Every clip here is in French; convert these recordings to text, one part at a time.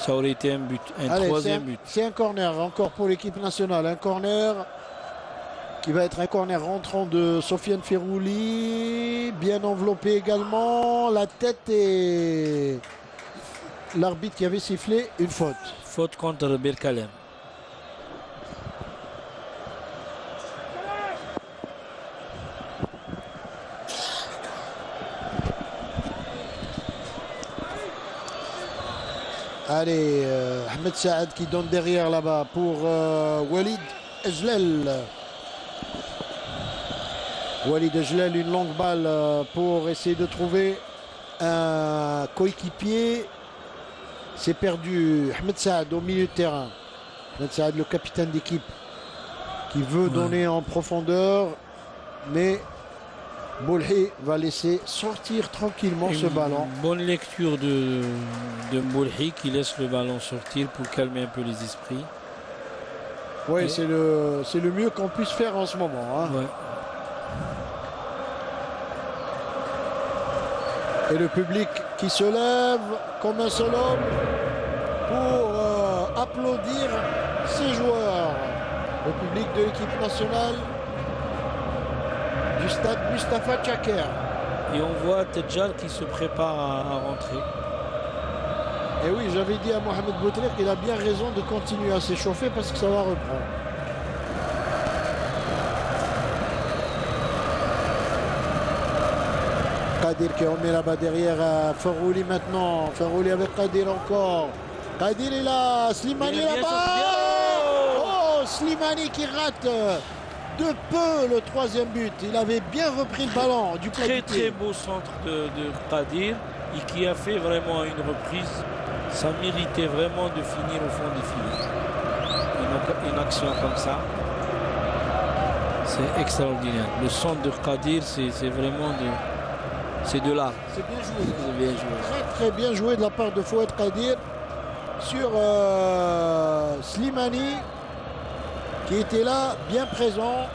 Ça aurait été un but, un Allez, troisième but. C'est un corner encore pour l'équipe nationale. Un corner qui va être un corner rentrant de Sofiane Ferrouli. Bien enveloppé également. La tête et l'arbitre qui avait sifflé une faute. Faute contre Berkalem. Allez, Ahmed Saad qui donne derrière là-bas pour Walid Ejlel. Walid Ejlel, une longue balle pour essayer de trouver un coéquipier. C'est perdu Ahmed Saad au milieu de terrain. Ahmed Saad, le capitaine d'équipe, qui veut donner en profondeur, mais Boulhi va laisser sortir tranquillement ce ballon. Bonne lecture de Boulhi qui laisse le ballon sortir pour calmer un peu les esprits. Oui, c'est le mieux qu'on puisse faire en ce moment. Hein. Ouais. Et le public qui se lève comme un seul homme pour applaudir ses joueurs. Le public de l'équipe nationale du stade Mustafa Chaker. Et on voit Tedjar qui se prépare à rentrer. Et oui, j'avais dit à Mohamed Boutler qu'il a bien raison de continuer à s'échauffer parce que ça va reprendre. Kadir qui remet là-bas derrière Ferrouli maintenant. Ferrouli avec Kadir encore. Kadir est là. Slimani là-bas. Oh, Slimani qui rate de peu le troisième but. Il avait bien repris le ballon du plat du pied. Très beau centre de Kadir et qui a fait vraiment une reprise. Ça méritait vraiment de finir au fond des filets. Une action comme ça, c'est extraordinaire. Le centre de Kadir, c'est vraiment c'est de l'art. C'est bien joué. C'est bien joué. Très bien joué de la part de Fouad Kadir sur Slimani qui était là, bien présent.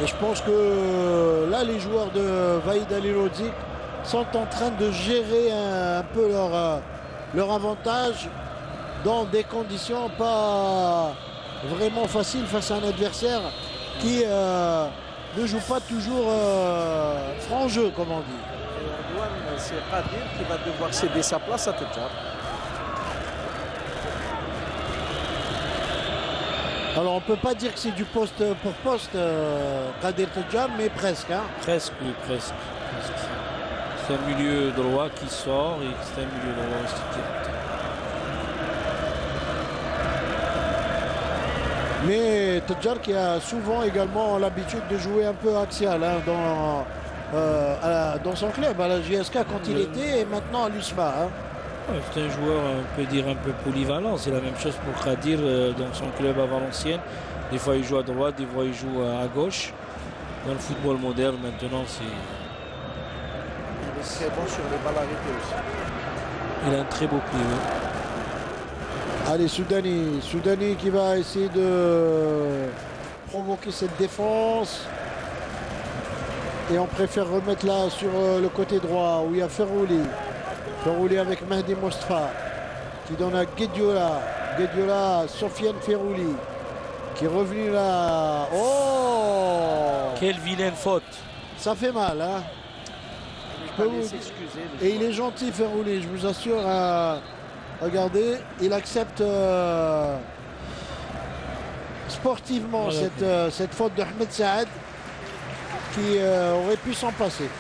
Et je pense que là, les joueurs de Vahid Halilodzic sont en train de gérer un peu leur avantage dans des conditions pas vraiment faciles face à un adversaire qui ne joue pas toujours franc jeu, comme on dit. C'est Kadir qui va devoir céder sa place à Tedjar. Alors on ne peut pas dire que c'est du poste pour poste, Kadir Tedjar, mais presque. Hein. Presque, oui, presque. C'est un milieu droit qui sort et c'est un milieu droit aussi qui rentre. Mais Tedjar qui a souvent également l'habitude de jouer un peu axial hein, dans son club, à la JSK quand il était et maintenant à l'USMA. Hein. Ouais, c'est un joueur, on peut dire, un peu polyvalent. C'est la même chose pour Kadir dans son club à Valenciennes. Des fois il joue à droite, des fois il joue à gauche. Dans le football moderne maintenant, c'est... Il est très bon sur les balles arrêtées aussi. Il a un très beau pied. Oui. Allez, Soudani qui va essayer de provoquer cette défense. Et on préfère remettre là sur le côté droit où il y a Ferrouli. Ferrouli avec Mahdi Mostafa qui donne à Guediola. Guediola, Sofiane Ferrouli qui est revenu là. Oh! Quelle vilaine faute! Ça fait mal, hein? Et il est gentil, Ferrouli, je vous assure. Regardez, il accepte sportivement cette faute de Ahmed Saad qui aurait pu s'en passer.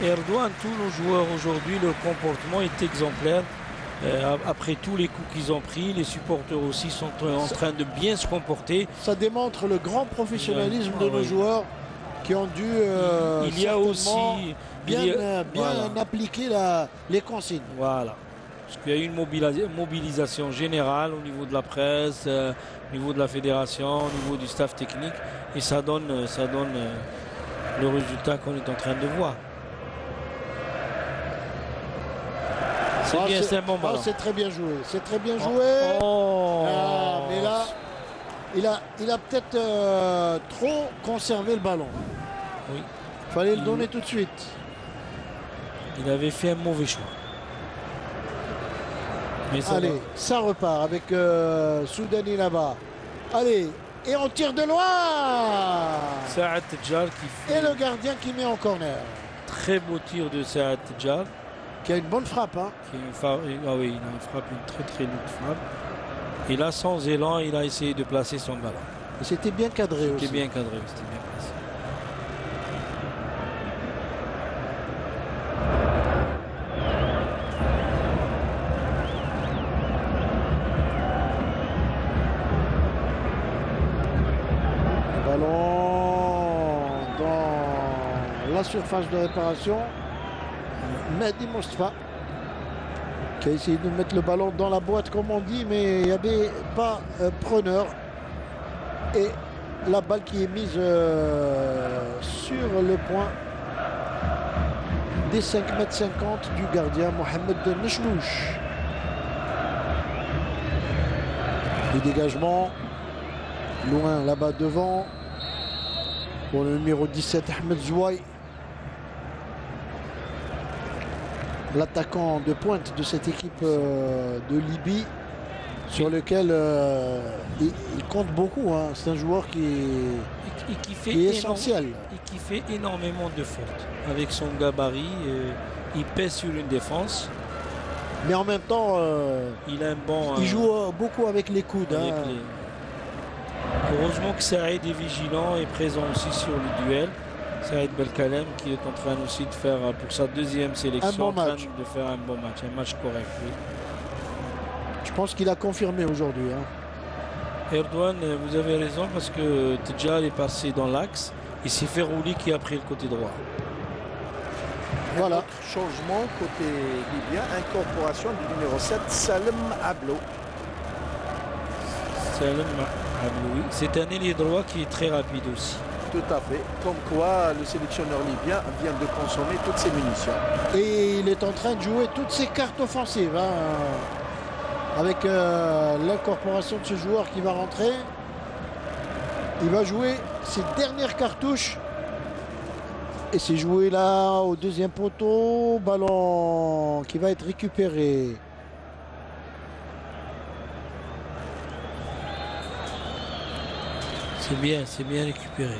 Erdogan, tous nos joueurs aujourd'hui, leur comportement est exemplaire. Après tous les coups qu'ils ont pris, les supporters aussi sont en train de bien se comporter. Ça démontre le grand professionnalisme de nos joueurs qui ont dû il y a aussi bien appliquer les consignes. Voilà. Parce qu'il y a eu une mobilisation générale au niveau de la presse, au niveau de la fédération, au niveau du staff technique. Et ça donne le résultat qu'on est en train de voir. C'est un bon ballon. C'est très bien joué. C'est très bien joué. Mais là, il a peut-être trop conservé le ballon. Oui. Il fallait le donner tout de suite. Il avait fait un mauvais choix. Mais ça Allez, va. ça repart avec Soudani là-bas. Allez, et on tire de loin. Saad Tedjar qui fait Et le gardien qui met en corner. très beau tir de Saad Tedjar. Qui a une bonne frappe. Hein. Ah oui, il a une frappe, une très très lourde frappe. Et là, sans élan, il a essayé de placer son ballon. Et c'était bien cadré aussi. C'était bien cadré, c'était bien placé. Le ballon dans la surface de réparation. Mehdi Mostafa qui a essayé de mettre le ballon dans la boîte comme on dit, mais il n'y avait pas preneur. Et la balle qui est mise sur le point des 5,50 m du gardien Mohamed Nechnouch. Le dégagement loin là-bas devant pour le numéro 17 Ahmed Zouaï, l'attaquant de pointe de cette équipe de Libye, sur lequel il compte beaucoup. Hein. C'est un joueur qui est essentiel. Et qui fait énormément de fautes. Avec son gabarit, il pèse sur une défense. Mais en même temps, il a un bon. il joue beaucoup avec les coudes. Avec Hein. Heureusement que Saïd est vigilant et présent aussi sur le duel. Saïd Belkalem qui est en train aussi de faire pour sa deuxième sélection, Un bon en train match. de faire un bon match, un match correct. Oui. Je pense qu'il a confirmé aujourd'hui. Hein. Erdogan, vous avez raison parce que Tedjar est passé dans l'axe et c'est Ferrouli qui a pris le côté droit. Voilà. Autre changement côté libyen, incorporation du numéro 7, Salem Ablo. Salem Abloui. C'est un ailier droit qui est très rapide aussi. Tout à fait. Comme quoi, le sélectionneur libyen vient de consommer toutes ses munitions. Et il est en train de jouer toutes ses cartes offensives. Hein. Avec l'incorporation de ce joueur qui va rentrer. Il va jouer ses dernières cartouches. Et c'est joué là au deuxième poteau. Ballon qui va être récupéré. C'est bien récupéré.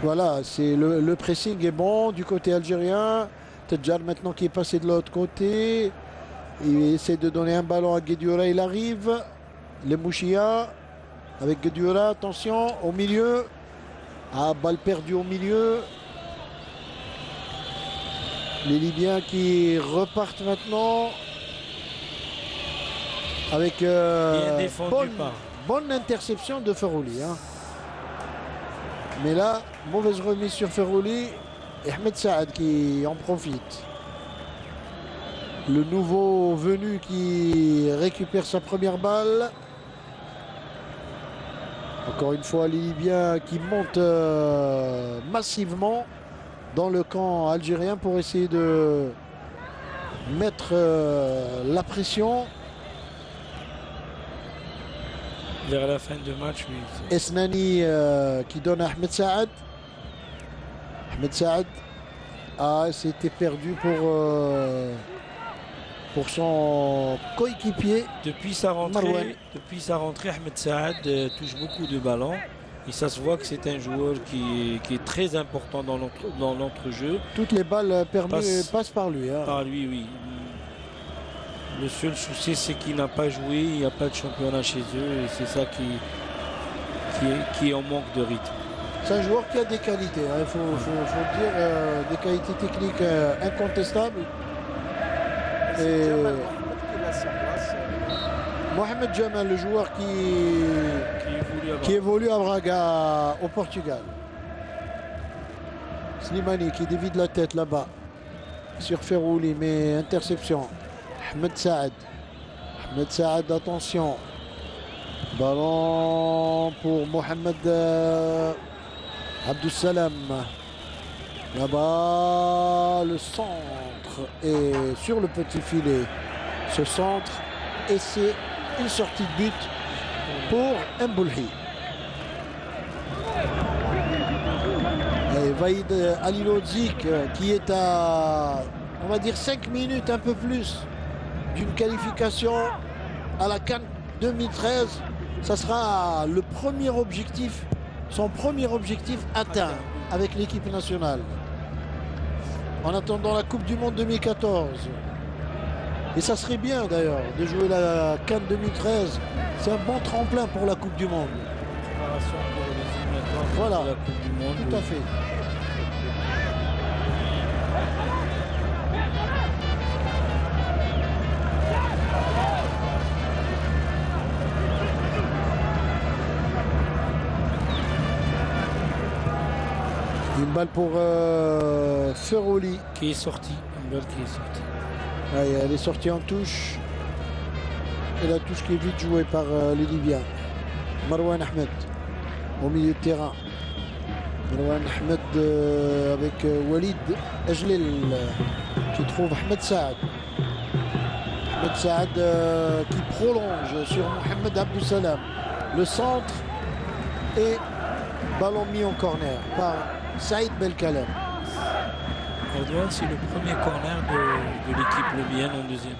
Voilà, c'est le pressing est bon du côté algérien. Tedjar maintenant qui est passé de l'autre côté. Il essaie de donner un ballon à Guedioura, il arrive. Les Mouchia avec Guedioura, attention, au milieu. Ah, balle perdue au milieu. Les Libyens qui repartent maintenant. Avec Bien défendu bonne interception de Ferrouli. Hein. Mais là, mauvaise remise sur Ferrouli. Et Ahmed Saad qui en profite. Le nouveau venu qui récupère sa première balle. Encore une fois, les Libyens qui montent massivement dans le camp algérien pour essayer de mettre la pression. Vers la fin du match, oui. Esnani qui donne à Ahmed Saad. Ahmed Saad c'était perdu pour son coéquipier. Depuis sa rentrée, Ahmed Saad touche beaucoup de ballons. Et ça se voit que c'est un joueur qui est très important dans l'entrejeu. Toutes les balles passent par lui. Hein. Par lui, oui. Le seul souci, c'est qu'il n'a pas joué, il n'y a pas de championnat chez eux. Et c'est ça qui est en manque de rythme. C'est un joueur qui a des qualités, hein, il faut le dire, des qualités techniques incontestables. Et Jamal Mohamed qui a sa place. Mohamed Jamal, le joueur qui évolue à Braga au Portugal. Slimani qui dévide la tête là-bas sur Ferrouli, mais interception. Ahmed Saad. Ahmed Saad, attention. Ballon pour Mohamed Abdussalam. Là-bas, le centre est sur le petit filet. Ce centre, et c'est une sortie de but pour Mboulhi. Et Vaïd Halilhodžić qui est à, on va dire, 5 minutes, un peu plus d'une qualification à la CAN 2013. Ça sera le premier objectif, son premier objectif atteint avec l'équipe nationale. En attendant la Coupe du Monde 2014. Et ça serait bien d'ailleurs de jouer la CAN 2013. C'est un bon tremplin pour la Coupe du Monde. Préparation pour les éliminatoires Voilà, de la Coupe du Monde. tout à fait. Une balle pour Ferroli. Qui est sorti. Une balle qui est sortie. Allez, elle est sortie en touche. Et la touche qui est vite jouée par les Libyens. Marwan Ahmed au milieu de terrain. Marwan Ahmed avec Walid Ajlil qui trouve Ahmed Saad. Ahmed Saad qui prolonge sur Mohamed Abdou Salam. Le centre et ballon mis en corner par Saïd Belkalem. C'est le premier corner de l'équipe libyenne en deuxième.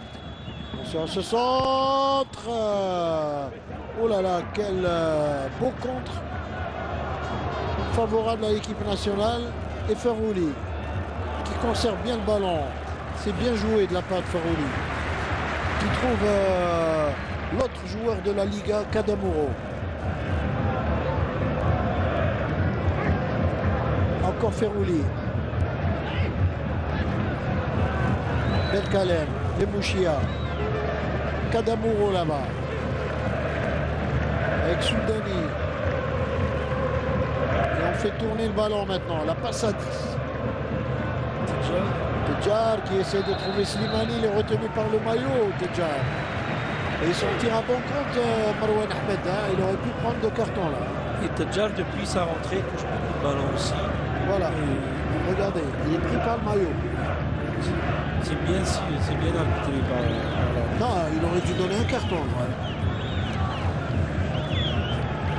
Sur ce centre, oh là là, quel beau contre favorable à l'équipe nationale. Et Ferrouli qui conserve bien le ballon. C'est bien joué de la part de Ferrouli qui trouve l'autre joueur de la Liga, Kadamuro. Encore Ferrouli. Belkalem, Lemouchia, Kadamuro là-bas. Avec Soudani. Et on fait tourner le ballon maintenant. La passe à 10. Tedjar qui essaie de trouver Slimani. Il est retenu par le maillot, Tedjar. Et il s'en tire à bon compte, Marwan Ahmed. Hein. Il aurait pu prendre deux cartons là. Et Tedjar, depuis sa rentrée, touche beaucoup de ballons aussi. Voilà. Et regardez, il est pris par le maillot. C'est bien arbitré par Non, il aurait dû donner un carton. Ouais.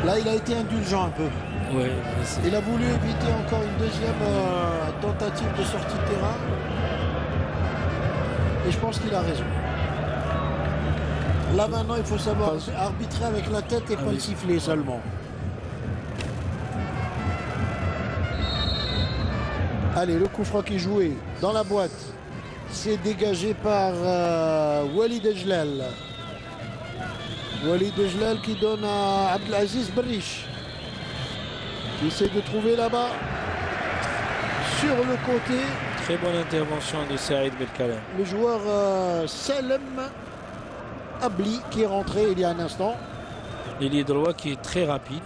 Là, il a été indulgent un peu. Ouais, il a voulu éviter encore une deuxième tentative de sortie de terrain. Et je pense qu'il a raison. Là maintenant, il faut savoir arbitrer avec la tête et pas le siffler seulement. Allez, le coup franc qui est joué dans la boîte. C'est dégagé par Walid Ejlal. Walid Ejlal qui donne à Abdelaziz Berriche. Qui essaie de trouver là-bas. Sur le côté. Très bonne intervention de Saïd Belkalem. Le joueur Salem Abli qui est rentré il y a un instant. L'ailier droit qui est très rapide.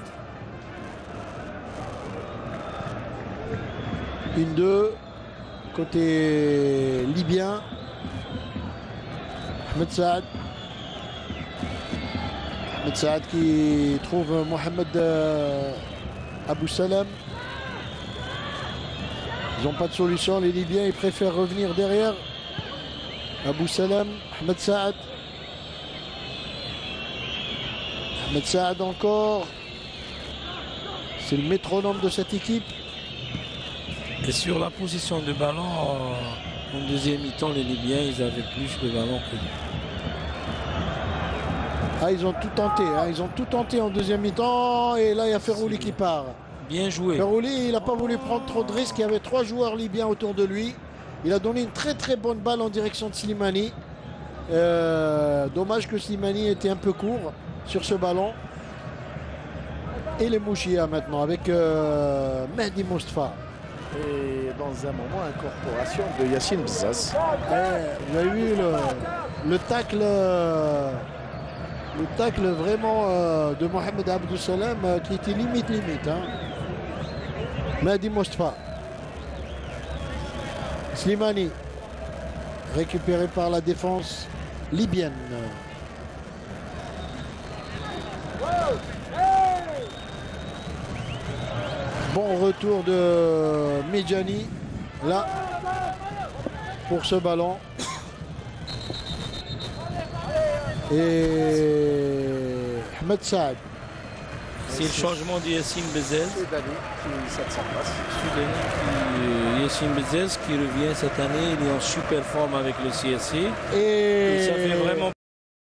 1-2. Côté libyen. Ahmed Saad. Ahmed Saad qui trouve Mohamed Abou Salam. Ils n'ont pas de solution, les Libyens. Ils préfèrent revenir derrière. Abou Salam, Ahmed Saad. Ahmed Saad encore. C'est le métronome de cette équipe. Et sur la position de ballon, en deuxième mi-temps, les Libyens, ils avaient plus de ballon que nous. Ah, ils ont tout tenté, hein. Ils ont tout tenté en deuxième mi-temps. Et là, il y a Ferrouli qui part. Bien joué. Ferrouli, il n'a pas voulu prendre trop de risques. Il y avait 3 joueurs libyens autour de lui. Il a donné une très très bonne balle en direction de Slimani. Dommage que Slimani était un peu court sur ce ballon. Et les Mouchia maintenant avec Mehdi Moustapha. Et dans un moment, incorporation de Yacine Bzaz. Vous avez vu le tacle vraiment de Mohamed Abdou Salam qui était limite. Hein. Mehdi Moustapha. Slimani. Récupéré par la défense libyenne. Bon retour de Medjani là pour ce ballon. Et Ahmed Saad. C'est le changement de Yassine Bezez. Soudani qui cède sa place. Yassine Bezez qui revient cette année. Il est en super forme avec le CSC. Et Et ça fait vraiment